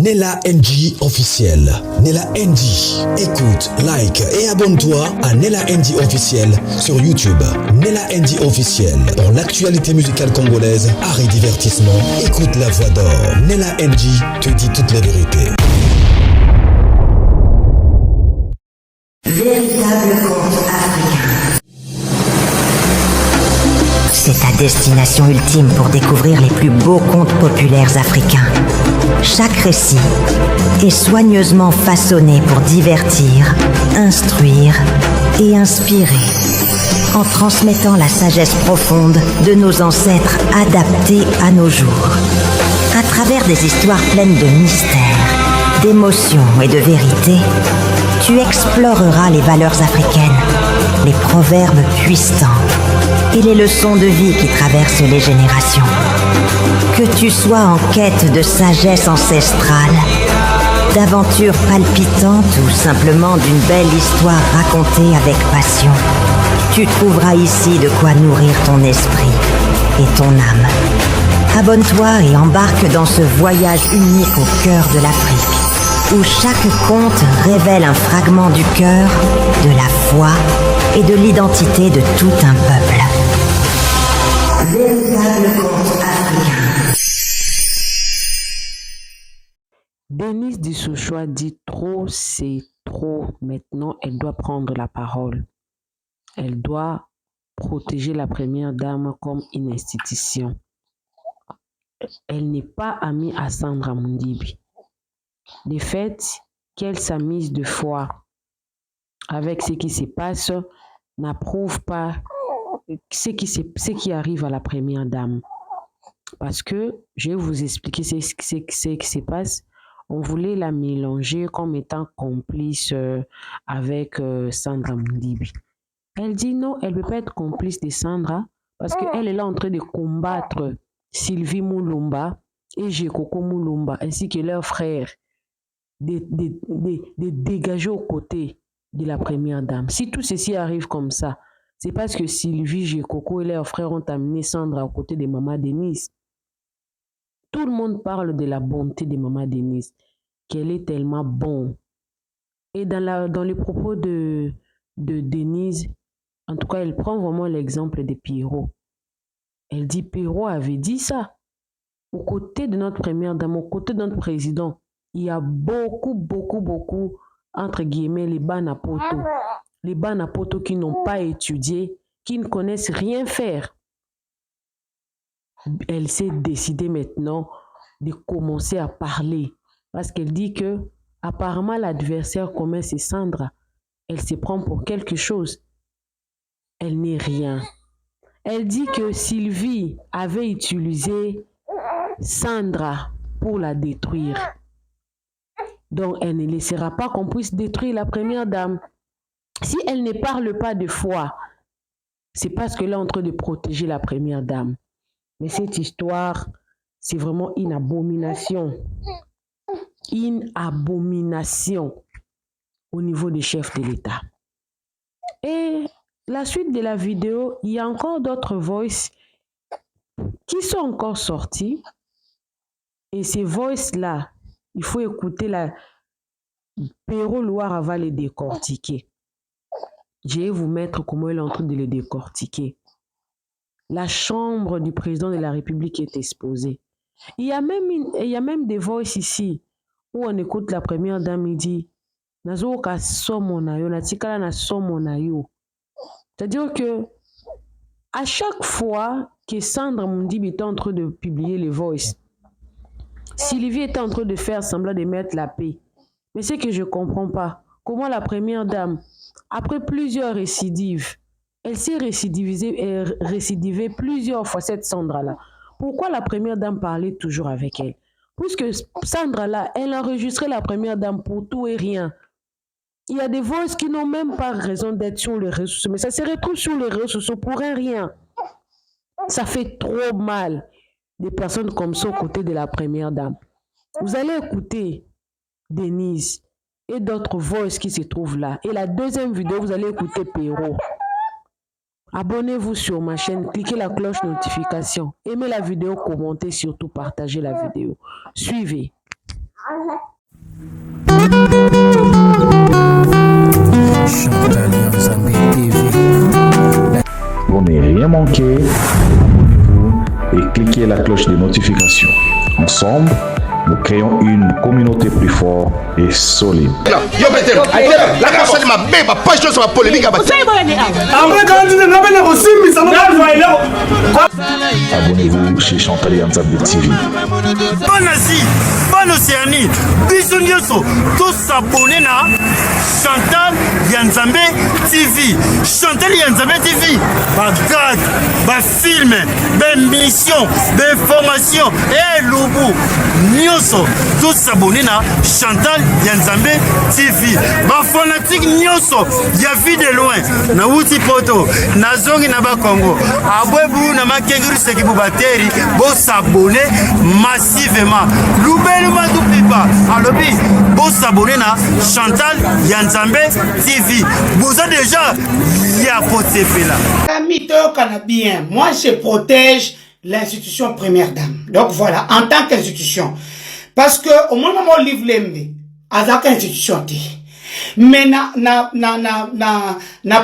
Nella NG officiel. Nella NG. Écoute, like et abonne-toi à Nella NG officiel sur YouTube. Nella NG officiel. Pour l'actualité musicale congolaise, art et divertissement, écoute la voix d'or. Nella NG te dit toute la vérité. Véritable conte africain. C'est ta destination ultime pour découvrir les plus beaux contes populaires africains. Chaque récit est soigneusement façonné pour divertir, instruire et inspirer, en transmettant la sagesse profonde de nos ancêtres adaptée à nos jours. À travers des histoires pleines de mystères, d'émotions et de vérité, tu exploreras les valeurs africaines, les proverbes puissants et les leçons de vie qui traversent les générations. Que tu sois en quête de sagesse ancestrale, d'aventures palpitantes ou simplement d'une belle histoire racontée avec passion, tu trouveras ici de quoi nourrir ton esprit et ton âme. Abonne-toi et embarque dans ce voyage unique au cœur de l'Afrique, où chaque conte révèle un fragment du cœur, de la foi et de l'identité de tout un peuple. Véritable conte africain. Denise Dissouchoua dit trop, c'est trop. Maintenant, elle doit prendre la parole. Elle doit protéger la première dame comme une institution. Elle n'est pas amie à Sandra Mundibi. Le fait qu'elle s'amise de foi avec ce qui se passe n'approuve pas ce qui arrive à la première dame. Parce que, je vais vous expliquer ce qui se passe. On voulait la mélanger comme étant complice avec Sandra Mundibi. Elle dit non, elle ne peut pas être complice de Sandra parce qu'elle est là en train de combattre Sylvie Moulumba et Jekoko Moulumba ainsi que leurs frères, de dégager aux côtés de la première dame. Si tout ceci arrive comme ça, c'est parce que Sylvie, Jekoko et leurs frères ont amené Sandra aux côtés de Maman Denise. Tout le monde parle de la bonté de Maman Denise, qu'elle est tellement bonne. Et dans les propos de Denise, en tout cas, elle prend vraiment l'exemple de Pierrot. Elle dit, Pierrot avait dit ça. Aux côtés de notre première dame, aux côtés de notre président, il y a beaucoup, entre guillemets, les banapoto. Les banapoto qui n'ont pas étudié, qui ne connaissent rien faire. Elle s'est décidée maintenant de commencer à parler. Parce qu'elle dit que, apparemment, l'adversaire commun, c'est Sandra. Elle se prend pour quelque chose. Elle n'est rien. Elle dit que Sylvie avait utilisé Sandra pour la détruire. Donc, elle ne laissera pas qu'on puisse détruire la première dame. Si elle ne parle pas de foi, c'est parce qu'elle est en train de protéger la première dame. Mais cette histoire, c'est vraiment une abomination. Une abomination au niveau des chefs de l'État. Et la suite de la vidéo, il y a encore d'autres voices qui sont encore sorties. Et ces voices-là, il faut écouter la Pierrot Loire va les décortiquer. Je vais vous mettre comment elle est en train de les décortiquer. La chambre du président de la République est exposée. Il y a même des voices ici où on écoute la première dame, il dit Nazoka somonayo, natikala na somonayo. C'est-à-dire que à chaque fois que Sandra Mundibi était en train de publier les voices, Sylvie était en train de faire semblant de mettre la paix. Mais c'est que je ne comprends pas. Comment la première dame, après plusieurs récidives, elle s'est récidivée plusieurs fois, cette Sandra-là. Pourquoi la première dame parlait toujours avec elle? Puisque Sandra-là, elle enregistrait la première dame pour tout et rien. Il y a des voix qui n'ont même pas raison d'être sur les réseaux sociaux, mais ça se retrouve sur les réseaux sociaux pour rien. Ça fait trop mal, des personnes comme ça aux côtés de la première dame. Vous allez écouter Denise et d'autres voix qui se trouvent là. Et la deuxième vidéo, vous allez écouter Pierrot. Abonnez-vous sur ma chaîne, cliquez la cloche notification. Aimez la vidéo, commentez, surtout partagez la vidéo. Suivez. Pour ne rien manquer, abonnez-vous et cliquez la cloche de notification. Ensemble, nous créons une communauté plus forte et solide. Abonnez-vous chez Chantal Yanzambe TV. Bonne Asie, bonne Océanie, bisous nyonso, tous s'abonner na Chantal Yanzambe TV. Chantal Yanzambe TV, bagad, film, mission, formation, et loubou, nyonso, tous s'abonner na Chantal Yanzambe TV. Ba fanatique nyonso, ya vie de loin, na wuti poto, na zongi na ba Congo. Abwebu na makenguru seki bubateri, bo s'abonner massivement. Loubelu Madoupipa, alobi, bo s'abonner na Chantal Yanzambe TV. Vous avez déjà ya poté là. Ami bien, moi je protège l'institution première dame. Donc voilà, en tant qu'institution. Parce que au moment où on livre l'embe, à cette institution, mais na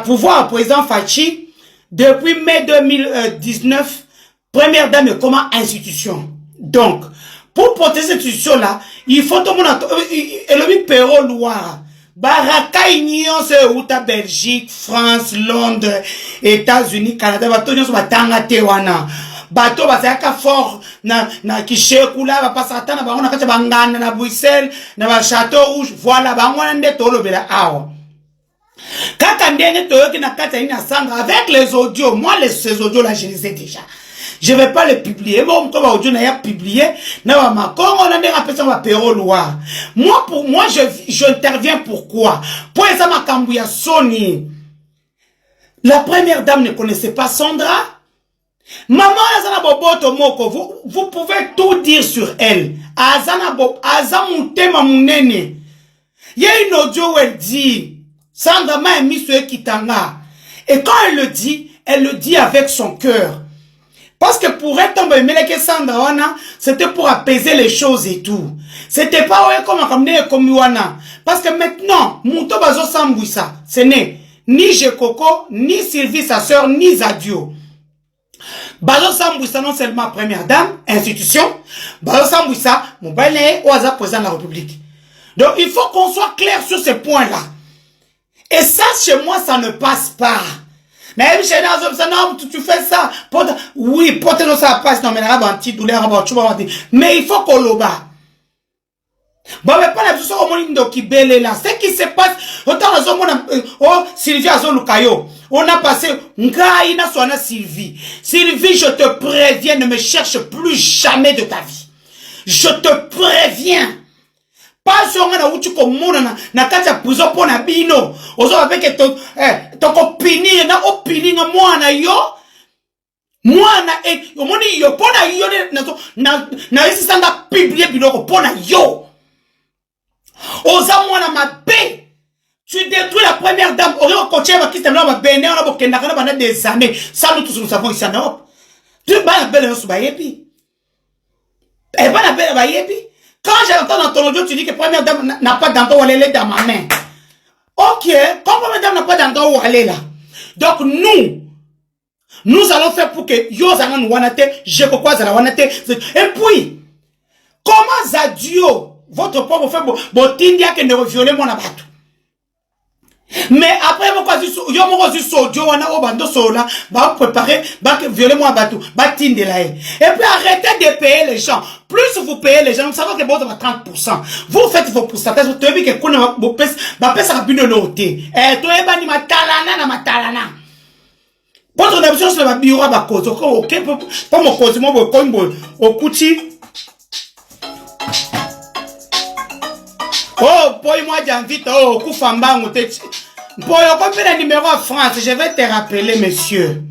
pouvoir président Fachi, depuis mai 2019, première dame est comme institution. Donc, pour protéger cette institution-là, il faut tout le monde, le Péro Loire, Baraka Union, c'est Outa, Belgique, France, Londres, États-Unis, Canada, bateau nyonso batanga tewana. Bateau basaka fort na Kishekula, ba pasata na bango na kati bangana na Bruxelles, na ba Château Rouge, voilà bango na nde tolo bela awa. Kaka ndenge toyoki na kati ina sanga avec les audios, moi ces audios là je les ai déjà. Je vais pas les publier. Bon, comme audio n'a pas publié, n'a pas comment on a des rappels sur ma Péro Loire. Moi, pour moi, j'interviens pourquoi? Pour les Amakambouya Sony. La première dame ne connaissait pas Sandra. Maman Azana Boboto Moko, vous pouvez tout dire sur elle. Azana Bob, Azamutema Mounene. Il y a une audio où elle dit, Sandra m'a mis sur Ekitanga. Et quand elle le dit avec son cœur. Parce que pour être tombé, c'était pour apaiser les choses et tout. C'était pas comme Wana. Parce que maintenant, Mouto Bazo Sambouissa, ce n'est ni Jekoko, ni Sylvie, sa sœur, ni Zadio. Bazo Sambouissa, non seulement première dame, institution, Bazo Sambouissa, mon bel ou Aza président de la République. Donc il faut qu'on soit clair sur ces points-là. Et ça, chez moi, ça ne passe pas. Mais tu fais ça. Oui, peut-être ça passe. Non, mais il faut qu'on le bat. Bon, mais pas la tout ça au monde qui belle là. Ce qui se passe, autant Sylvie Azolukayo. On a passé, Ngaïna Soana Sylvie. Sylvie, je te préviens, ne me cherche plus jamais de ta vie. Je te préviens. Pas sur un où tu commandes na kati ya prison pour na bino. Ozo avec ton opinion na opinion moi na yo. Moi na omoni yo pona yo na isi sanga publier biloko pona yo. Oza moi na mabe. Tu détruis la première dame. Ori coacher ba kistem na ba bene na bokenda kana bana des années. Ça nous tous nous savons ici en Europe. Tu ba la belle no suba yepi. Et ba la belle ba yepi. Quand j'entends dans ton audio, tu dis que première dame n'a pas d'endroit où aller là dans ma main. Ok, quand première dame n'a pas d'endroit où aller là. Donc nous allons faire pour que Yozana nous wanate, je quoi za la wanate. Et puis, comment Zadio, votre pauvre frère, botindia que ne violer mon abattu. Mais après, va préparer, va violer moi bateau, va tindre là. Et puis arrêtez de payer les gens. Plus vous payez les gens, vous savez que vous avez 30%. Vous faites vos pourcentages, vous avez vu que vous payez ça bien noté. Et toi, vous avez matalana. Votre option, c'est le bureau à cause. Ok, pas mon cause, moi, au couti. Oh, pour moi, j'invite, oh, Koufamba, pour le numéro en France, je vais te rappeler, monsieur.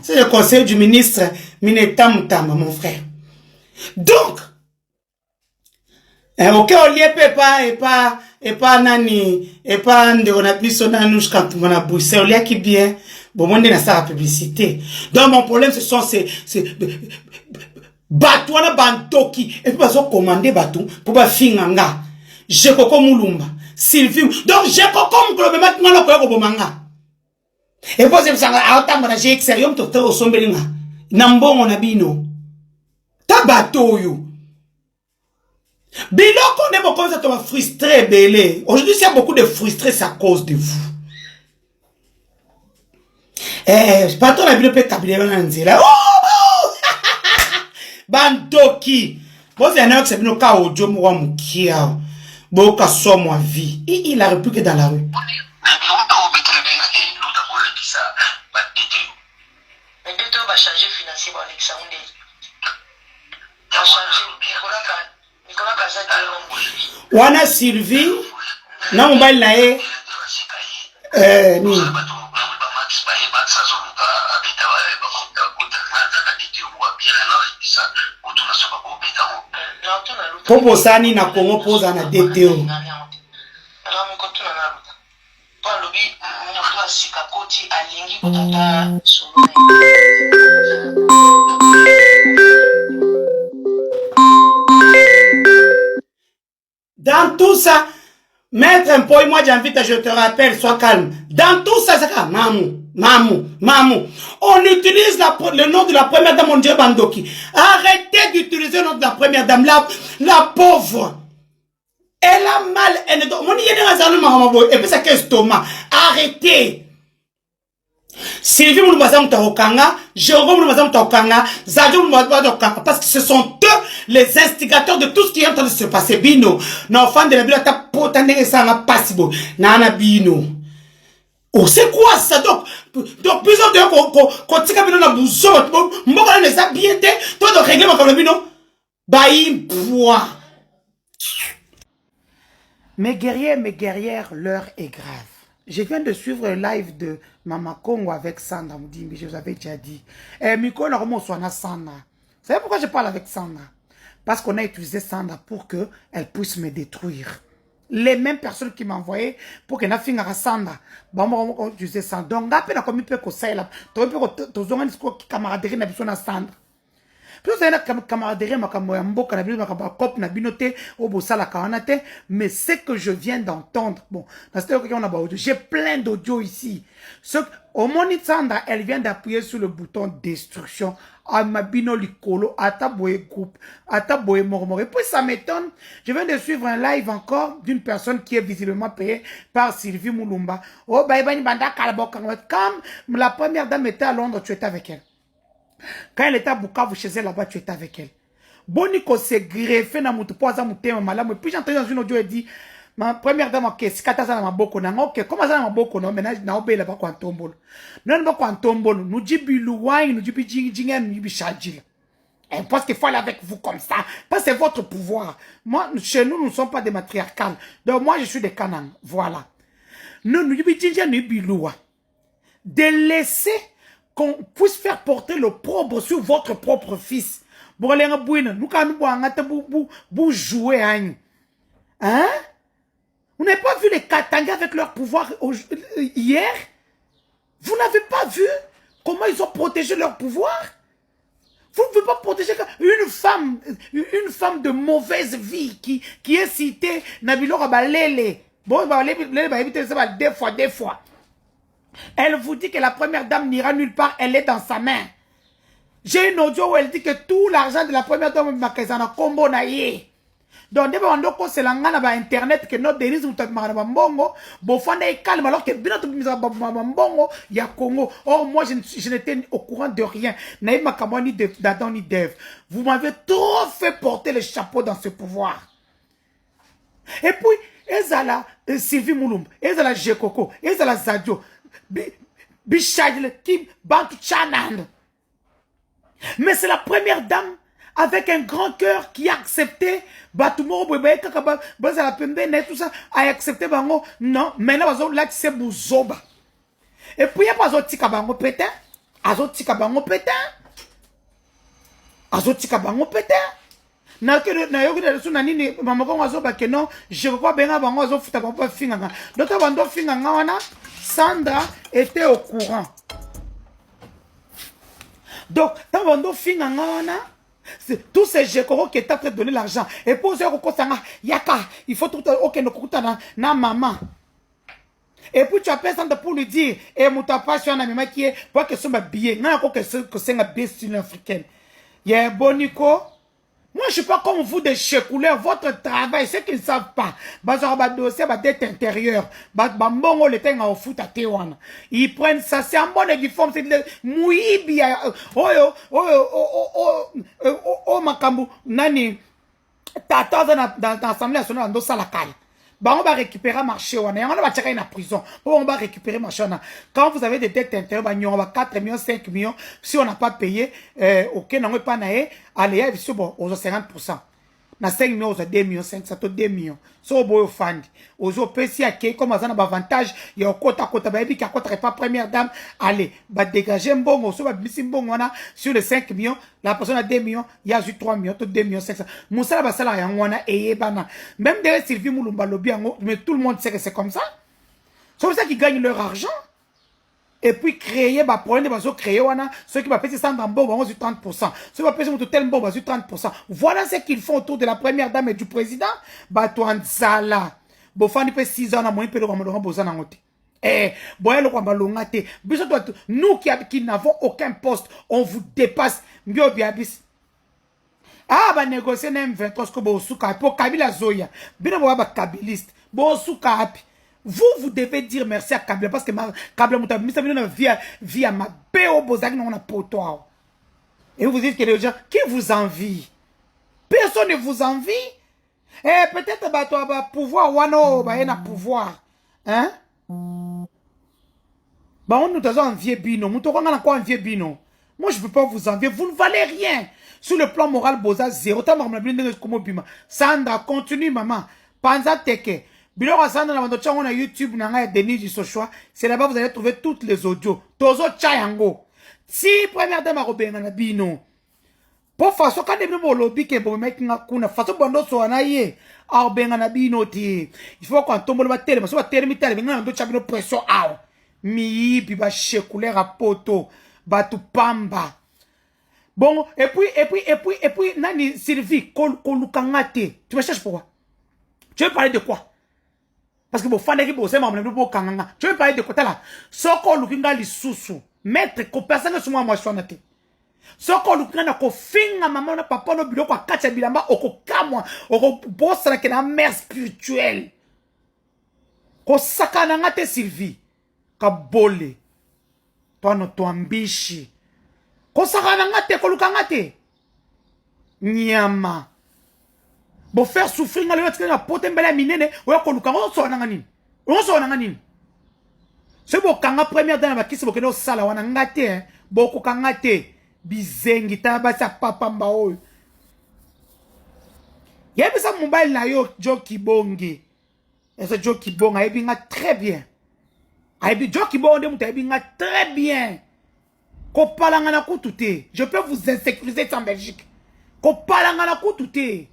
C'est le conseil du ministre Minetam Tama, mon frère. Donc, ok, on y est pas nani, et pas on a plus son anouche quand on a boussé, on y a qui bien, bon, on est dans sa publicité. Donc, mon problème, ce sont ces Batou wana bantoki. Et puis bazo commander batou pour ba finganga. Jekoko Mulumba. Sylvie. Donc Jekoko Mulumba ngana ko bomanga. Et puis c'est ça autant na j'ai extérieur to to sombelinga. Nambongo na bino. Ta bateau yo. Biloko ne beaucoup ça te va frustrer belé. Aujourd'hui il y a beaucoup de frustrés à cause de vous. Patron na bino pe kabile na nzela. Bandoki. Bon, c'est un homme qui s'est venu au cas où Dieu m'a mouki. Bon, qu'à soit moi vie. Il a répliqué dans la rue. Wana Sylvie. Non, on va y aller. Popo sani na Congo poza na DTO. Dans tout ça, maître un peu, moi j'invite, je te rappelle, sois calme. Dans tout ça, c'est comme Mamou. On utilise le nom de la première dame, mon Dieu Bandoki. Arrêtez d'utiliser le nom de la première dame, la pauvre. Elle a mal, elle est et puis c'est qu'un estomac. Arrêtez. Sylvie Mouloubaza Moutaokanga, Jérôme Mouloubaza Moutaokanga, Zadio Mouloubaza Moutaokanga, parce que ce sont eux les instigateurs de tout ce qui est en train de se passer. Bino, l'enfant de la Bible, t'as potané et ça n'a pas si beau. Nana Bino. Oh, c'est quoi ça? Donc plusieurs de qu'on tika bino na bouzo, mboko les a bien été, toi de régler ma comme bino. Baïm poids. Mes guerrières, l'heure est grave. Je viens de suivre un live de Mama Congo avec Sandra. Mais je vous avais déjà dit. Miko, normalement, soit Sandra. Vous savez pourquoi je parle avec Sandra? Parce qu'on a utilisé Sandra pour qu'elle puisse me détruire. Les mêmes personnes qui m'envoyaient pour qu'elle ait fini à Sandra. Bon, on utilisé Sandra. Donc, après, on a commis peu que ça. Tu as un discours qui camaraderie n'a besoin de Sandra. Puis vous avez une camaraderie, mais ce que je viens d'entendre, bon, j'ai plein d'audio ici. Au moment Sandra, elle vient d'appuyer sur le bouton destruction. Amabino Likolo, Ataboye groupe, Ataboye Mormore. Et puis ça m'étonne, je viens de suivre un live encore d'une personne qui est visiblement payée par Sylvie Moulumba. Oh, comme la première dame était à Londres, tu étais avec elle. Quand elle était à Bukavu chez elle là-bas, tu étais avec elle. Boniko s'est greffé dans mon poison, mon thème, malade. Puis j'ai entendu dans une audio, elle dit, ma première dame, ok, c'est kata ça ma boko na ok, comment ça ma boko non, maintenant na obé là pas quoi tombolo. Non pas quoi tombolo, nous dit bilouain, nous dit bijingen, nous dit chadjil. Et parce qu'il faut aller avec vous comme ça, parce que c'est votre pouvoir. Moi, chez nous, nous ne sommes pas des matriarcales. Donc moi, je suis des canans. Voilà. Nous dit bijingen, nous biloua. De laisser qu'on puisse faire porter l'opprobre sur votre propre fils. Nous jouer hein? Vous n'avez pas vu les Katanga avec leur pouvoir hier? Vous n'avez pas vu comment ils ont protégé leur pouvoir? Vous ne pouvez pas protéger une femme de mauvaise vie qui est citée Nabilo Rabalele. Bon, des fois. Elle vous dit que la première dame n'ira nulle part, elle est dans sa main. J'ai une audio où elle dit que tout l'argent de la première dame est combo naïe. Donc, dès que c'est internet que notre Denise ou Mbongo, Bofana est calme alors que bien Mbongo, il y a Congo. Or, moi, je n'étais au courant de rien. Naïm Makamani d'Adam ni d'Ève. Vous m'avez trop fait porter le chapeau dans ce pouvoir. Et puis, Ezala, Sylvie Mouloum, Ezala Jekoko, Ezala Zadio, Bichadle, Kim, Bantu Chanan. Mais c'est la première dame avec un grand cœur qui a accepté Batumo, tout ça, a accepté Bango. Non, maintenant, là, c'est Bouzoba. Et puis, il n'y a pas Azotika Bango pétain. Azotika Bango pétain. Azotika Bango pétain. Donc, Sandra était au courant. Donc, Tous ces Gekoro qui étaient en train de donner l'argent. Et pour eux, Yaka, il faut tout ok, na maman. Et puis tu appelles ça pour lui dire, et mon papa, je suis un ami qui est, pour que ce soit billet, non, que c'est un billet sud-africain. Yeah, Bonico. Moi, je ne suis pas comme vous de chècouler votre travail. Ceux qui ne savent pas, dossier, dette intérieure, ils prennent ça, c'est un bon uniforme, c'est de mouillibia. Makambu, nani, tata dans l'Assemblée nationale, dans la caille. On va récupérer marché, on va tirer en prison. On va récupérer marché. Quand vous avez des dettes intérieures, on va 4 millions, 5 millions. Si on n'a pas payé, ok, on n'a pas naé, allez, bon, aux 50%. Na 5 millions, aux 2 millions, 5, ça te 2 millions. So, boy, fan. Aux PC, comme on a un avantage, il y a un quota, baby, qui a pas première dame. Allez, bah, dégager un bon, on va bisser un bon, on a, sur les 5 millions, la personne a 2 millions, il y a juste 3 millions, 2 millions, 500. Moussa, bah, ça, là, on a, et bana. Même derrière Sylvie Moulumba Lobby, mais tout le monde sait que c'est comme ça. C'est comme ça qu'ils gagnent leur argent. Et puis créer, bah, pour créer, ceux qui vont payer 100 bon, bah, on 30%. Ceux qui vont payer tel bon, bah, 30%. Voilà ce qu'ils font autour de la première dame et du président. Bah, toi, Nzala. Bon, fani peut 6 ans, on peut le ramener besoin en côté. Eh, bon, le roi balongate. Nous qui n'avons aucun poste, on vous dépasse. Mbio biabis. Ah, bah, négocier n'aime 23, ce que bon, souka, pour Kabila Zoya. Bien, on va kabiliste. Bon, souka, vous devez dire merci à Kabila parce que Kabila m'a via ma béo bozaki na poto. Et vous dites que les gens qui vous envie. Personne ne vous envie. Eh peut-être bah toi bah pouvoir wano bah na pouvoir. Hein? Bah on nous a envié bino, nous t'aurons encore envié bino. Moi je peux pas vous envier, vous ne valez rien. Sur le plan moral boza zéro. Sandra continue maman. Panza teke. Biloko Sandra na bandocha on a YouTube na Denis du Sochoa, c'est là-bas vous allez trouver toutes les audios. Tozo chayango. Si première dame a robenga na bino. Pour façon quand dem mo lobby ke bo mec na kuna façon bondo so na ye. A robenga na bino ti. Il faut qu'on tombe le télé, parce que télé mi télé benga ndo chabino pression aw. Mi bi ba chekouler a poto, ba tu pamba. Bon, et puis nani Sylvie kolukangate. Tu me cherches pourquoi? Tu veux parler de quoi? Parce que vous faites des choses, tu veux parler de côté là. Soko lukinga li susu. Maître, ko personne ne soit moi sonate. Soko lukinga ko finga maman na papa no bilo kwa kacha bilamba oko kamwa. Oko bossa na kena mère spirituelle. Ko sakana ngate Sylvie. Ka bole. Toi no to ambishi. Ko sakana ngate ko lukanga te. Nyama. Bon faire souffrir dans le reste de la pote mbele minene ou ko luka on so nanga nini c'est bon kanga première dans la kisi bokeno sala wana ngate boko kanga te bizengi ta ba sa papa mba oyo yebi sa mobile na yo Joki Bonge et Joki Bonge yebi nga très bien yebi Joki Bonge muta yebi nga très bien ko palanga na kutute je peux vous insécuriser en Belgique ko palanga na kutute.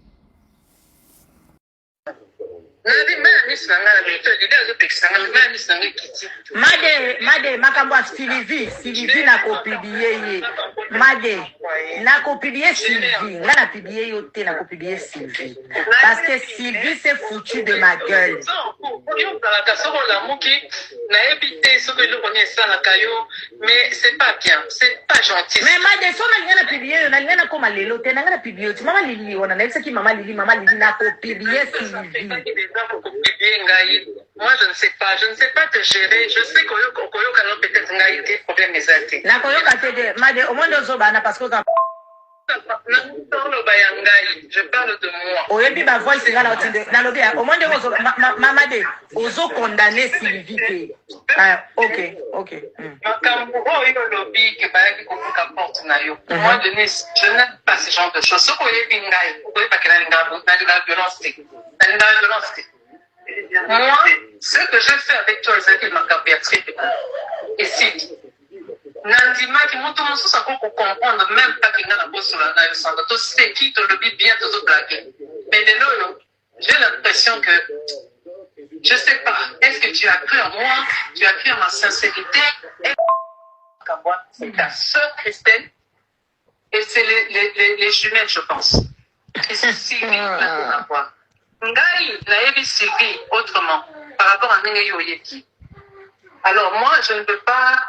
Made makambo Sylvie na kopublier Made na kopublier Sylvie na publier yote na kopublier Sylvie parce que Sylvie s'est foutu de ma gueule. Mais c'est pas bien, c'est pas gentil. Mais Made so na publier na koma lelo te na publier tu maman Lili on a ça qui maman Lili na kopublier Sylvie. Moi, je ne sais pas te gérer. Je sais que peut-être n'a été problème exact. Na koyo kate Made au moins deux obana parce que je parle de moi. Oyebi ba voix c'est là na lobby au moins deux Mamade ozo condamner Sylvie. Ah OK. Moi Denise, je n'aime pas ce genre de choses. Ce oyebi ngai, oyebi pas que na violence. Moi, ce que je fais avec toi, c'est que ma Béatrice et si Nandima qui monte mon sens encore pour comprendre même pas qu'il y a un boss sur la naïve sans doute c'est qui te le dit bien de blaguer. Mais les lots, j'ai l'impression que je sais pas. Est-ce que tu as cru en moi? Tu as cru en ma sincérité? C'est ta sœur Christelle. Et c'est les jumelles, je pense. Et c'est Sylvie à voir. Ngai, naebi Sylvie, autrement, par rapport à Nenge Yoyeki. Alors moi, je ne peux pas,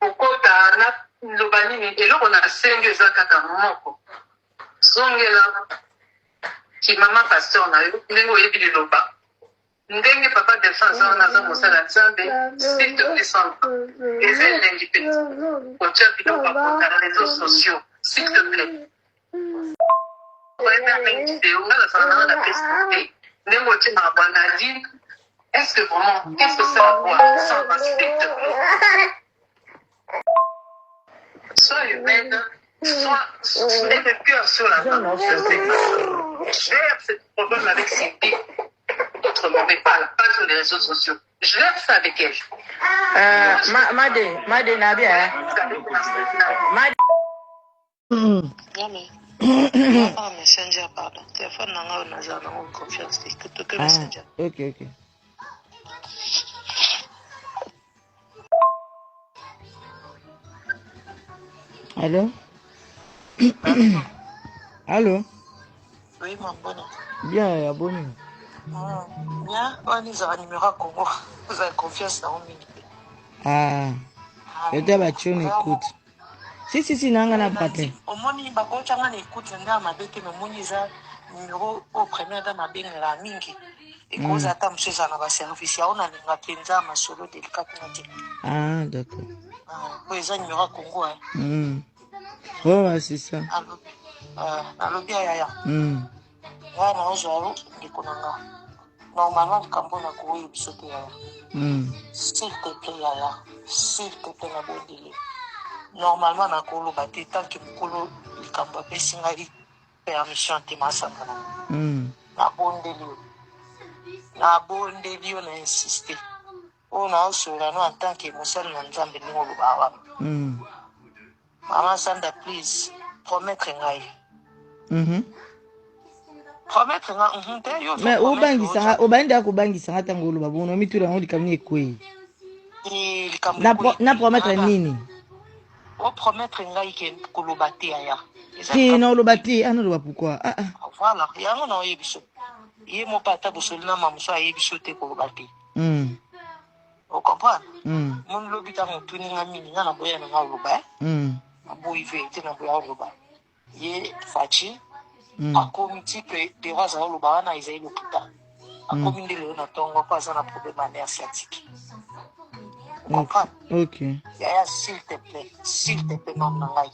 au kota, na lobani, et là, on a 5 kaka moko. Songela, qui maman pasteur na yo, Nenge Yoyebi de loba. Ndenge papa défense, on a ça, Moussala Tchande, s'il te plaît, sans. Et c'est l'indipète. Au tchèque, il doit pas dans les réseaux sociaux, s'il te plaît. Est-ce que vraiment, qu'est-ce que ça va voir sans respect? Sois humaine, soit mets le cœur sur la main. Gère ce problème avec Cindy. Autrement, mais pas sur les réseaux sociaux. Gère ça avec elle. Made Nabia. Messenger, pardon. Téléphone, on a confiance. Que Messenger. Ok. Allô? Allô? Oui, mon bonhomme. Bien, abonné. Bien, on est à numéro Congo. Vous avez confiance dans moi. Je t'ai écoute. Si, nanga na patin. Au moins, il va pas changer écoute, nanga ma bête, mais mon isa numéro au premier dans ma benne la mingi. Et cause à tam chez un service, on a une penza ma solo délicat. D'accord. Oui, ça numéro Congo. Ouais, c'est ça. Allô, bien, ya. Là, non, je vais aller konanga. Normalement, quand on a couru, il saute ya. S'il te plaît, ya. S'il te plaît, la bonne délai. Normalement, na kolo bate tant que mukolo likambo pe singali permission te masangana. Na bondeli on a insisté. On a osura no en tant que musal na nzambe ni olubawa. Maman Sanda, please promettre ngai. Promettre ngai yo. Mais obanda ko bangisa ngata ngolo babono mitura ngoli kamni ekwe. Na promettre nini? O promettre ngai ke kolobate aya. Ti na olobate ana lo pourquoi? Voilà, yango na yebiso. Ye mo pata bosolina mamuso ayebiso te kolobate. O comprendre? Mon lobita mo tuni ngami na boya na ngaloba. Aboyi vete na boya ngaloba. Ye fachi akomi type de raza ngaloba na izai loputa. Akomi ndele na tongo kwa sana problème à sciatique. Ok. Yaya, s'il te plaît, maman ngai.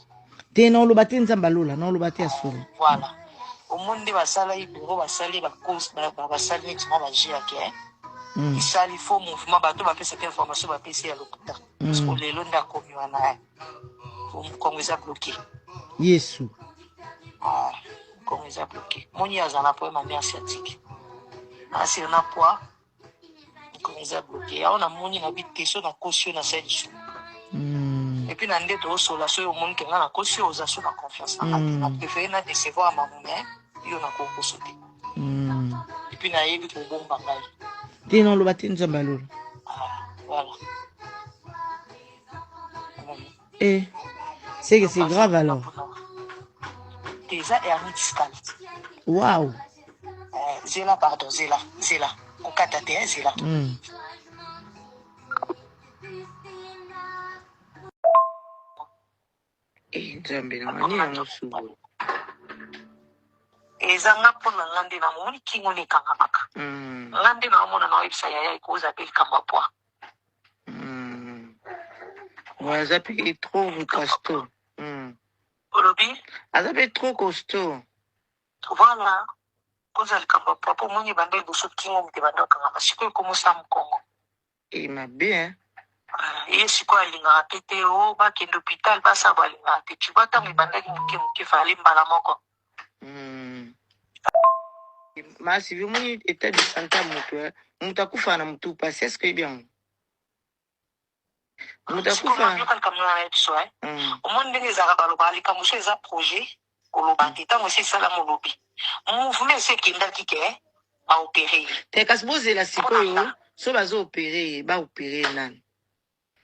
Te na olobate nzambalola, na olobate asolo. Voilà. Au monde basala ibiro basali ba cause basali ni tuma ba jia ke. Il sali faux mouvement bato ba pesa information ba pesa ya lokuta. Parce que lelo nda komi wana. Kongo za bloqué. Yesu. Kongo za bloqué. Moni azana po ma mère sciatique. Asi na poa. Kongo za bloqué. On a moni na bitesho na caution na sedi. Et puis, dans des dossiers, au monde qui a caution aux assos de confiance. On a préféré décevoir ma mère, et on a consulté. Et puis, on a eu le bon bagage. Tu n'as pas de Zambalou. Voilà. Et c'est que c'est grave alors. Déjà, hernie discale. Waouh. Zéla, pardon, Zéla. Au Katate, Zéla. Nzambe na mani yango subo. Ezanga pona ngande na moni kingo ne kangamaka. Ngande na mona na website ya ikoza pe kamba poa. Wazapi trop costaud. Olobi? Azapi trop costaud. Voilà. Koza kamba poa po moni bande do so kingo mte bande kangama siko ko musa mkongo. Ma bien. Yesi kwa linga tete o ba kendo hospital ba sa ba linga tete tu bata mi banda ki muke fali mbala moko. Ma si vimuni état de santé mutu mutakufa na mutu pas est-ce que bien mutakufa yo kan kamna na ebiso o monde ndenge za ba lobali kamuso eza projet ko lobaki tango si sala mo lobi mouvement c'est kinda kike ba opérer te kasboze la sikoyo so bazo opérer ba opérer nan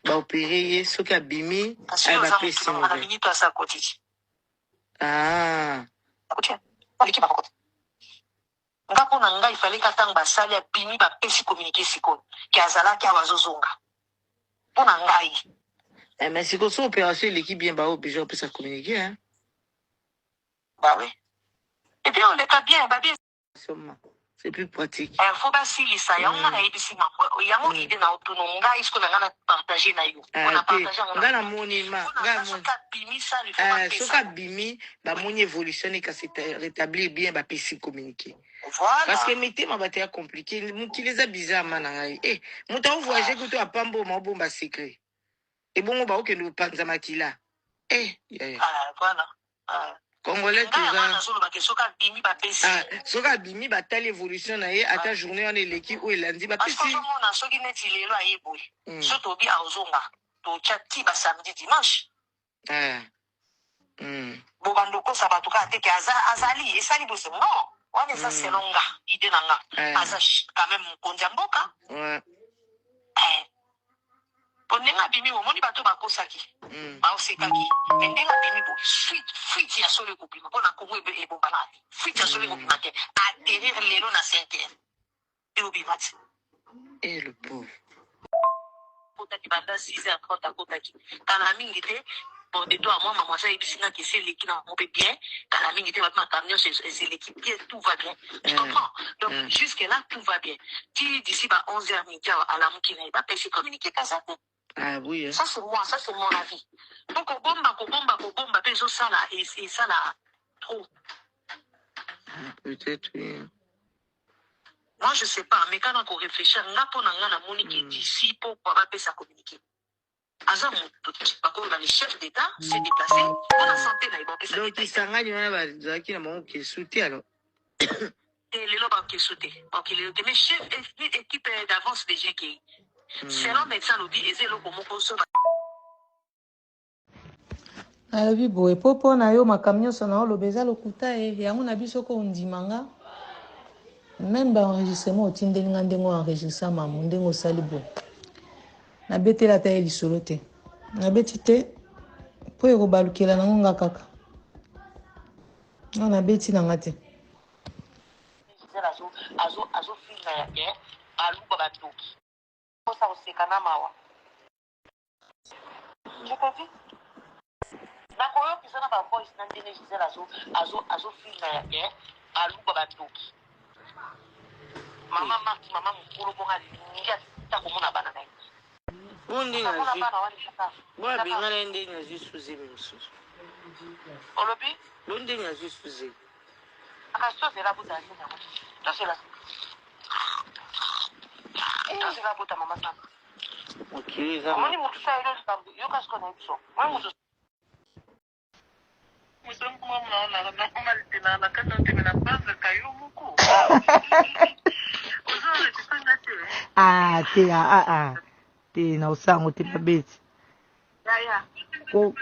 ba opérer soki abimi ay ba pesi na minute asa kotiti Ah. Akutia. Maliki bakota. Ngapo na nga ifale katang basali ya bimi ba pesi communiquer siko. Ki azala ki awazozonga. Pona ngai. Mais si qu'on opération l'équipe bien bah obligé on peut ça communiquer hein. Bah oui. Et puis on est pas bien, bah bien. C'est plus pratique. Faut pas si ça y a on a ici na yango idée na autonome est-ce qu'on a partager na yo. On a partagé on a na monima ga mon bimi ça lui faut soka bimi ba moni évolution et s'est rétablir bien ba pesi communiquer. Voilà. Parce que mettez ma bataille compliqué qui les a bizarre mana eh muta voyager que tu a pambo ma bomba secret. Et bon ba ok nous panza makila. Eh voilà. Congolais soka bimi ba telle évolution na ye ata journée on est l'équipe où il lundi ba pesi. Parce que on a soki neti lelo ayeboy. Surtout bi azonga. To chati ba samedi dimanche. Bo bandoko sabato ka te ke azali esali bose non. On est ça c'est longa idée nanga. Asa quand même konja mboka. Ouais. Ponenga bimi wo moni bato bakosaki. Ba osekaki. Mendenga bimi bo fuite ya solo ko bima pona ko ngwe e bo balati. Fuite ya solo ko bima ke atterrir lelo na 5h. Et au bimati. Et le pauvre. Kotaki banda 6h30 kotaki. Kana mingi te bon de toi moi maman ça ibisinga qui c'est l'équipe on peut bien. Kana mingi te ma camion c'est l'équipe bien tout va bien. Tu comprends? Donc jusque là tout va bien. Qui d'ici bah 11h midi à la mukina il va pêcher communiquer kazate. Ah oui. Ça c'est moi, ça c'est mon avis. Donc au bomba, peso ça là et ça là trop. Peut-être oui. Moi je sais pas, mais quand on réfléchit, on a pour la monique d'ici pour pouvoir ça communiquer. Azam, parce que le chef d'État s'est déplacé, on a santé là, il va ça. Donc il s'engage on a qui na mon qui soutien alors. Et les lobes qui sauté. Donc il est mais chef équipe d'avance des GK. Selon médecin lobby et zéro comme on alobi boye popo na yo makamio sona olobeza lokuta yango na biso ko ndimanga même ba enregistrement otindeli nga ndengo enregistra mamu ndengo sali bo na betela ta lisolo te na beti te po eko balukela nango nga kaka na beti na nga te azo fina ya bien aluba batoki ça aussi kana mawa je te dis nakoyo kisana ba voice na ndene Gisèle azo fina ya bien aluba batoki mama mukolo bonga linga ta komona bana na bondi ngazi boa bingana ndenge ngazi suzi msusu olobi bondi ngazi suzi akaso vela buta ndina to c'est là c'est la buta mama sana okay za moni mutu sa ile stambu yo kasko na iso mwa mutu musangu mama na kama litina na kana timina panga kayo muko uzole tisanga te te na usango te babeti ya ko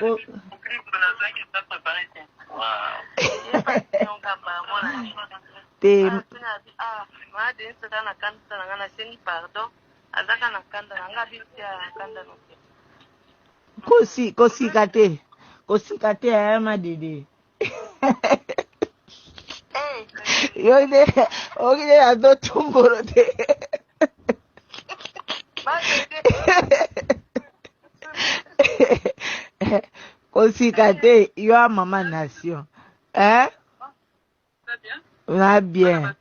te maade sana kanda na ngana sengi pardon azaka na kanda na ngabi tia kanda no kosi kate ya madede yo de ogide ado tumboro te kosi kate yo mama nation na bien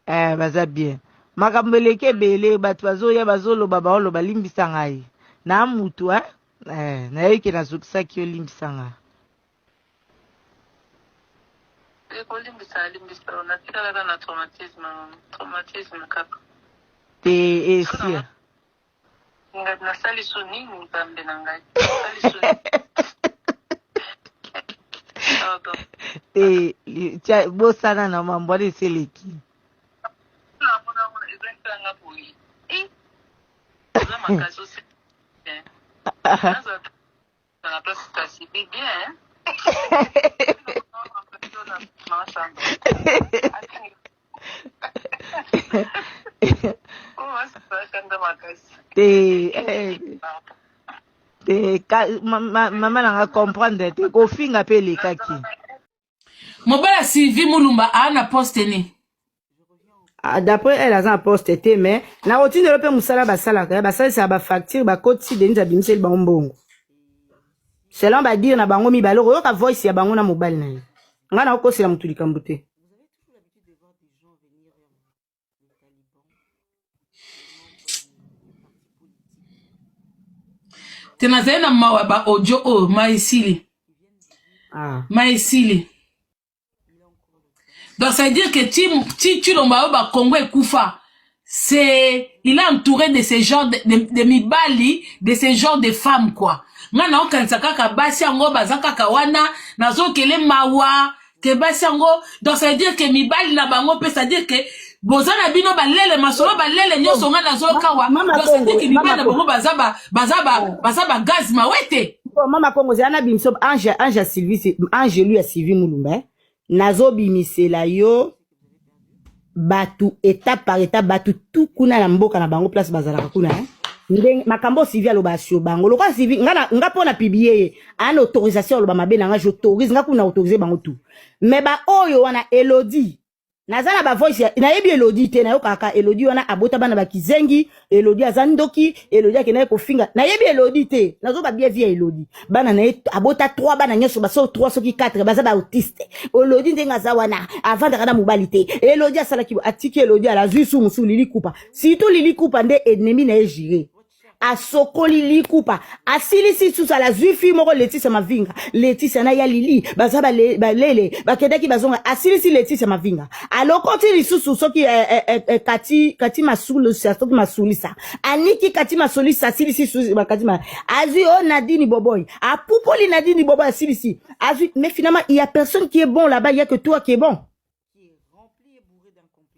baza bien makambo eleki ebele bato bazoya bazoloba baoloba limbisa ngai na mutu nayoki nazokisaki yo limbisa ngai te esia nasali so nini nzambe na ngai te bosana na mambo wana eseleki te mama nanga comprendre te kofinga pe elekaki Mobala Sylvie Moulumba a un poste né. D'après elle a un poste été mais na routine de l'opé musala basala basala ça ba facture ba code si denis abimisel ba mbongo. Selon ba dire na bango mi baloro yo ka voice ya bango na mobile na. Nga na ko sila mutu likambuté. Tenazaye na mawa ba audio o maisili. Maisili. Donc ça veut dire que tu l'omba ba Congo et Koufa, c'est il est entouré de ces genres de mibali, de ces genres de femmes quoi. Ngana okansaka ka basi ango bazaka kawana nazo kele mawa ke basi ango. Donc ça veut dire que mibali na bango peut ça dire que bozana bino balele masolo balele nyoso ngana zo kawa. Donc ça veut dire que mibali na bango bazaba gaz mawete. Mama Congo zana bimso Ange Sylvie Ange lui a Sylvie Moulumba. Nazo bimisela yo batu étape par étape batu tout kuna na mboka na bango place bazala kuna ndenge makambo Sylvie alobasio bango lokwa Sylvie nga pona publier an autorisation loba mabe na nga j'autorise nga kuna autoriser bango tout mais ba oyo wana Elodie nazala ba voice na yebi Elodie te na yo kaka Elodie wana abota bana bakizengi Elodie azandoki Elodie akena ko finga na yebi Elodie te nazo ba bien vie Elodie bana na abota 3 bana nyoso baso 3 soki 4 baza ba autiste Elodie ndenga za wana avant de kana mobilité Elodie asala ki atiki Elodie ala zusu musu lili kupa surtout lili kupa nde ennemi na ejire asokoli likupa asilisi susa la zuifi moko Laetitia Mavinga Laetitia na ya lili bazaba balele bakedaki bazonga asilisi Laetitia Mavinga alokoti lisusu soki kati masulu soki masulisa aniki kati masulisa asilisi susi bakati ma azu o Nadine Boboy apupoli Nadine Boboy asilisi azu mais finalement il y a personne qui est bon là-bas il y a que toi qui est bon.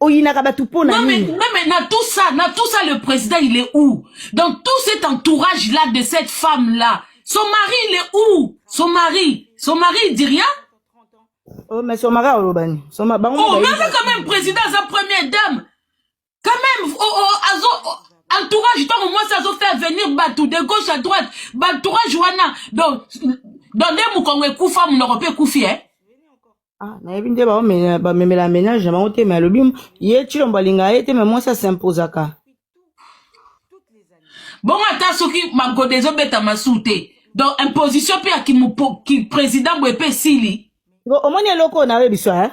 Non mais dans tout ça le président il est où? Dans tout cet entourage là de cette femme là, son mari il est où? Son mari il dit rien? Oh mais son mari olobani. Oh mais quand même président sa première dame. Quand même entourage tant au moins ça zo faire venir batou de gauche à droite, entourage wana. Donc dans des Mukongo Koufa mon Européen Koufi hein. Ah, na yebinde ba la ménage ba ote mais lobim ye chilomba linga ete mais moi ça s'impose aka. Bon ata soki mango dezo beta masute. Donc imposition pe ki président boepe sili. Go omoni loko na we biso hein.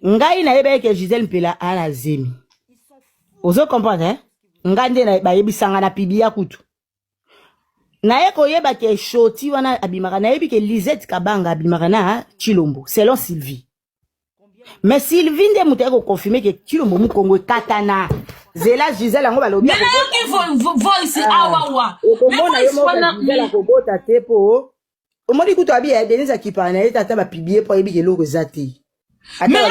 Ngai na yebe ke Gisèle Mpela ala zemi. Ozo comprendre hein? Ngande na ba yebisanga na pibia kutu. Na yeko yeba ke shoti wana abimaka na yebi ke Lisette Kabanga abimaka na Chilombo selon Sylvie. Mais Sylvie nde muteko confirmer ke Chilombo Mukongo katana. Zela Gisèle ngo balobi. Mais il faut voice awawa. Mais voice wana Gisèle ko bota tepo. Omoni kuto abi ya Denise akipana na tata ba pibie po yebi ke loko zati. Mais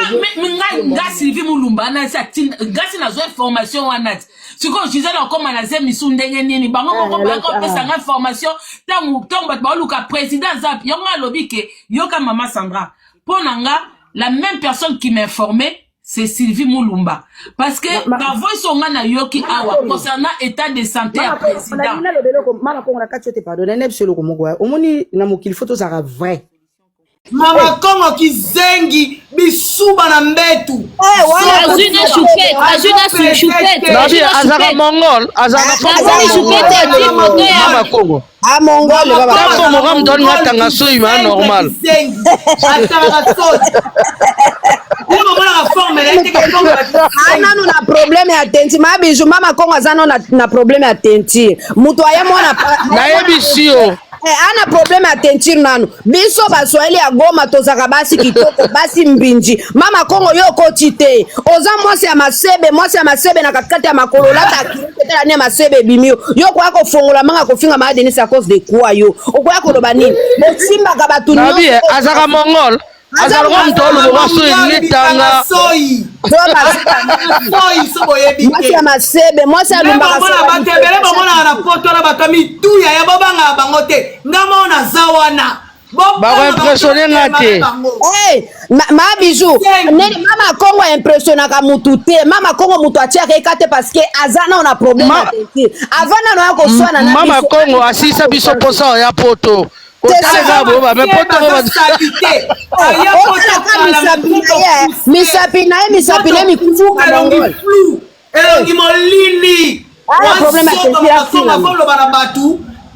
nga Sylvie Moulumba na sa ngasi na zo formation wana siko Gisèle encore manaze misundenge nini bango moko ba ko pesa nga formation tangu ba luka président zap yonga lobi ke yoka mama Sandra ponanga la même personne qui m'informait c'est Sylvie Moulumba parce que la voix songa na yoki awa concernant état de santé à président mama ko ngaka tete pardonner nebselo ko moko omoni na mokili photo ça vrai. Mama Congo kizengi bisuba na mbetu. Azuna chupete. Nabi azaka mongol, azaka chupete Mama Congo. Ah mongol baba. Tambo mogam don ngatanga soima normal. Ataka sote. Ananu na problème ya tenti mabiju Mama Congo azano na problème ya tenti. Mutu ayemona na yebisio. Ana problème à teinture nanu biso baswahili ya Goma tozaka basi kitoko basi mbinji Mama Congo yo kotite oza mwasi ya masebe na katikati ya makolo lata kitela ne masebe bimio yo kwa ko fongola manga ko finga ma Denise à cause de quoi yo okoya ko loba nini simba ka batu no nabi azaka mongol azalwa mtolo baso elitanga soyi mwasi ya masebe mwasi ya lumba batebele bamona na poto na batami tuya ya babanga bango te ngamona zawana ba impressionner ngate ma bijou nene Mama Congo impressionner ka mutu te Mama Congo mutu atia ekate parce que azana on a problème avant na no ya ko swana na Mama Congo asisa biso posa ya poto misapine mikufuka Mongol. Elongi molili.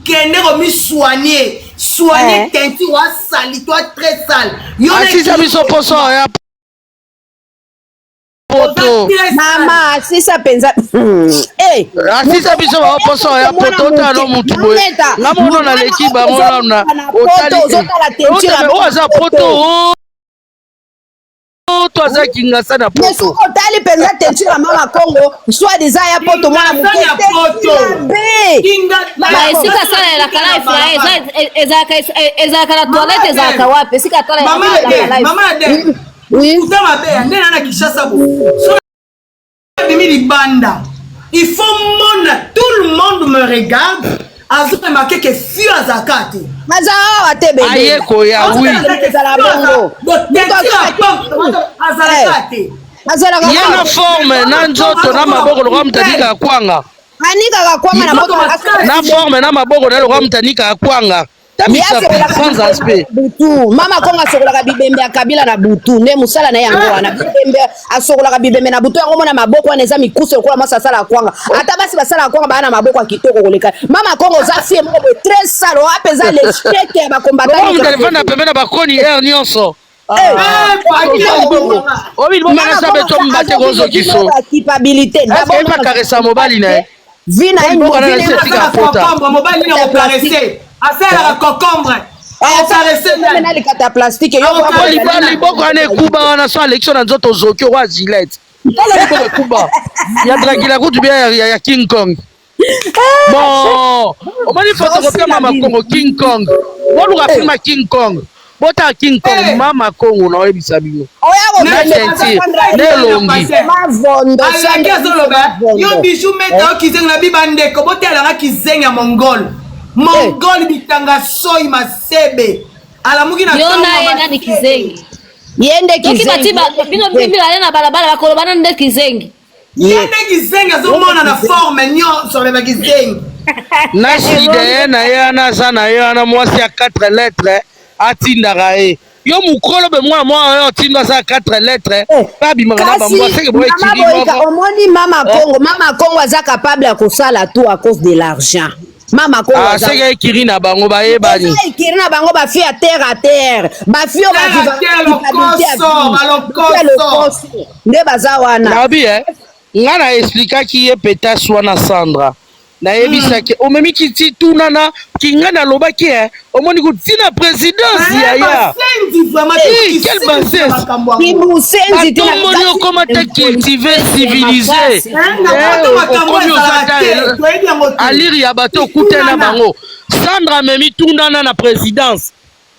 Kende mi soigner teinture wa sali toi très sale. Asisa biso poso ya poto. Mama, asisa penza. Eh, asisa biso ba poso ya poto tano mutu boye. Ngamono na leki ba mona na otali. Oza poto. Toi ça kinga sana poto. Mais otali penza teinture mama Congo, soit des ya poto mwana mukete. Kinga na esika sala la kala ezaka la toilette ezaka wapi? Esika tola ya mama de. Oui. Utama be ndena na Kishasa bo. So bimi libanda. Il faut tout le monde me regarde. Azo remarquer que fio azakati. Mazao atebe. Aye ko ya oui. Yana forme na nzoto na maboko lokwa mtanika kwanga. Anika kwanga na moto na forme na maboko na lokwa mtanika kwanga. Sans aspect. Butu. Mama Konga sokolaka bibembe ya Kabila na butu. Ne musala na yango wana. Bibembe asokolaka bibembe na butu yango mona maboko wana eza mikuso kola masa sala kwanga. Ata basi basala kwanga bana maboko ya kitoko koleka. Mama Kongo za fie moko très sale o apeza le chèque ya ba combattant. Comment vous allez vendre pembe na bakoni air nyonso? Obi bo bana sabe to mbate gozo kiso. Capabilité. D'abord pas caresser mobile na. Vina eno mobile ni o caresser. Affaire la concombre. Les cartes plastique. Liboko ane kuba wana so election na nzoto zokyo wa Gillette. Liboko kuba. Ya dragila kutu bia ya King Kong. Bon, o mani photocopie mama Congo King Kong. Wolu ka filma King Kong. Bota King Kong mama Congo na ebisa biyo. Na senti ne longi. Mavondo yo bijou meta kizenga bibande ko botela na kizenga Mongol. Mongol bitanga soy masebe alamuki na yona yenda ni kizengi yende kizengi batiba bino bimbila na balabala bakolobana nde kizengi yende kizengi azomona na forme nyo sur le kizengi na side na yana sana yana mwasi ya 4 lettres atindaka e yo mukolo be mwa yo tinda sa 4 lettres pa bimaka na bamwa seke boye kiri omoni mama Congo aza capable ya kosala tout à cause de l'argent. Mama Congo c'est que kiri na bango ba yebani kiri na bango ba fi à terre ba fi ba nde baza wana nabi ngana expliquer ki ye peta swana Sandra na yebisaki omemi kiti tunana kingana lobaki omoni kutina présidence ya quel bassesse kibusenzi tina comment te cultiver civilisé aliri ya bato kutena bango Sandra memi tunana na présidence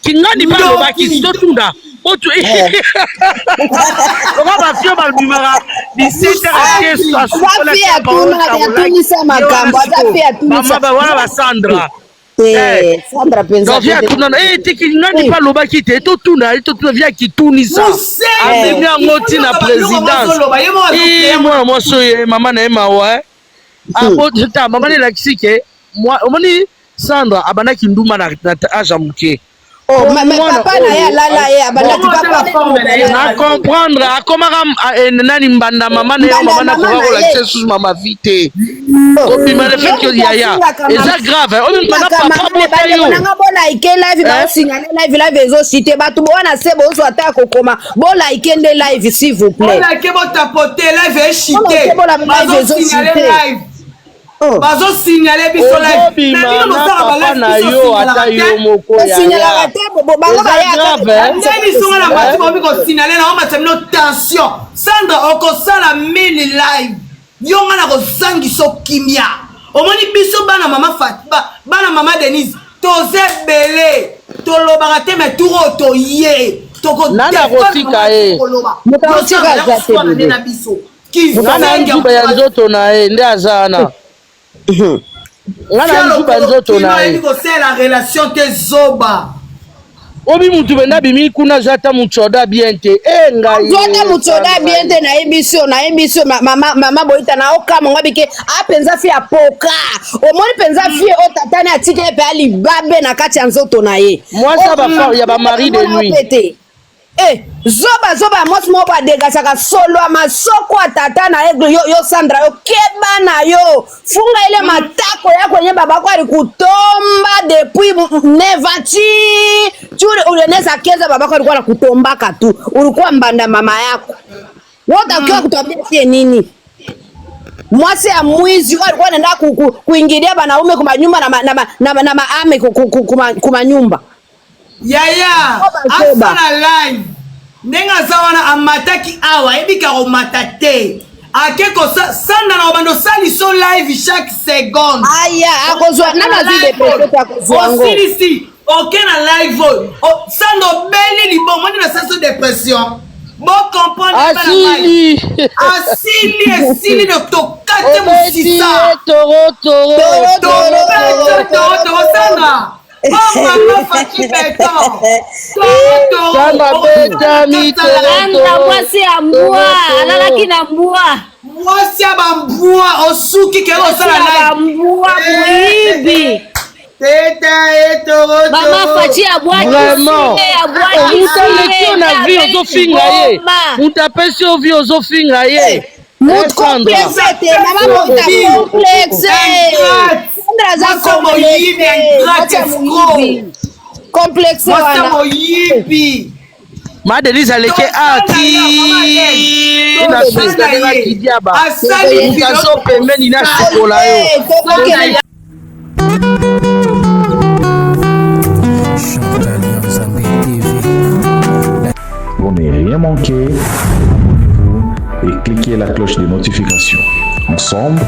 kingani ba lobaki totunda otu oba ba fio ba bimara bisite akeso mama ba wana ba Sandra Sandra penza via tunana tiki ngani pa lobaki te totunda via kitunisa amemi ngoti na présidence moi moi so mama na ema abo ta mama ne lakisike moi omoni Sandra abanaki nduma na aja muke. Oh, mais papa na ya lala ye abandaki papa na comprendre akomaka nani mbanda mama na mama na ko la Jesus mama vite ko bima le fait que yaya c'est grave on m'a pas yo na bona ike live ba signaler live ezo cité batu bona se bo zo ata kokoma bo like nde live s'il vous plaît bona ke bo tapoter live e cité bazo signaler live bazo signaler biso live mais bino mosala ba na yo ata yo moko ya signaler te bango ba ya nani songa na batu ko biko signaler na ma termino tension Sandra okosala mini live yonga na ko zangi so kimia omoni biso bana mama Fatima bana mama Denise toze belé tolobaka te me turo to ye toko nana kotika mukaotika zate na biso nana njuba ya nzoto na nde azana ngana njuba nzoto na c'est la relation te zoba obi mutu benda bimi kuna zata muchoda biente ngai zota muchoda biente na ebiso mama boita na okama ngabike apenza fi apoka omoni penza fi o tatane atike pe ali babe na kati ya nzoto na ye moi ça va faire ya ba mari de nuit zoba mosi mo ba degasaka solo masoko atata na egle yo Sandra yo keba na yo funga ile matako yako yenye babako ali kutomba depuis nevati churi uleneza keza babako alikuwa kutombaka tu ulikuwa mbanda mama yako wote ukiwa kutambia sie nini mwasi ya mwizi alikuwa anaenda kuingilia wanaume kwa nyumba na maame kwa nyumba yaya afana live nenga zawana amataki awa ebika ko matate akeko sanda na obando sali so live chaque seconde aya akozwa nana zide pete akozwa ngo osili okena live sando beli libongo na senso depression bo comprendre asili de tokate musisa toro sanda Mama Fati Beton. Mwasi ya mbua, alalaki na mbua. Mwasi ya mbua, osuki kero sala na mbua muibi. Teta etoro. Mama Fati ya bwa vraiment. Mutaleki na vie ozofinga ye. Mutapesi ovi ozofinga ye. Mutu complexe te, mama muta complexe. Complexe wana Madeline aleke ati na sesta de la kidiaba mutazo pembeni na chokola yo Pour ne rien manquer, et cliquez la cloche de notification. Ensemble,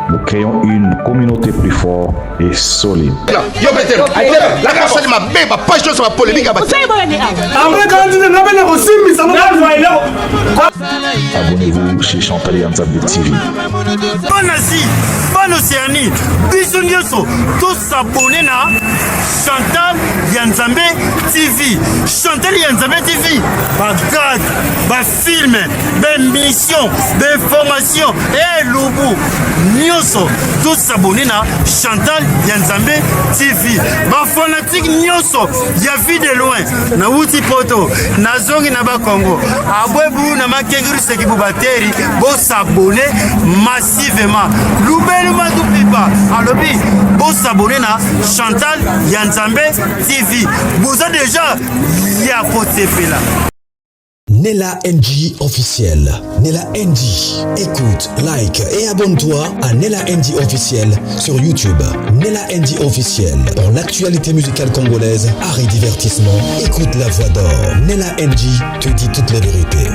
nous créons une communauté plus forte et solide. Abonnez-vous chez Chantal Yanzambe TV. Bonne Asie, bonne Océanie, bisous nyonso, tous s'abonner na Chantal Yanzambe TV. Chantal Yanzambe TV, bagad, film, mission, d'information, et loubou. Nyonso, tous s'abonner na Chantal Yanzambe TV. Ma fanatique nyonso, ya vie de loin, na wuti poto, na zongi na ba Congo. Abwebu na makenguru sekibu bateri, bo s'abonner massivement. Loubelu Madoupipa, alobi, bo s'abonner na Chantal Yanzambe TV. Vous avez déjà ya poté là. Nella NG officiel. Nella NG. Écoute, like et abonne-toi à Nella NG officiel sur YouTube. Nella NG officiel. Pour l'actualité musicale congolaise, art et divertissement, écoute la voix d'or. Nella NG te dit toutes les vérités.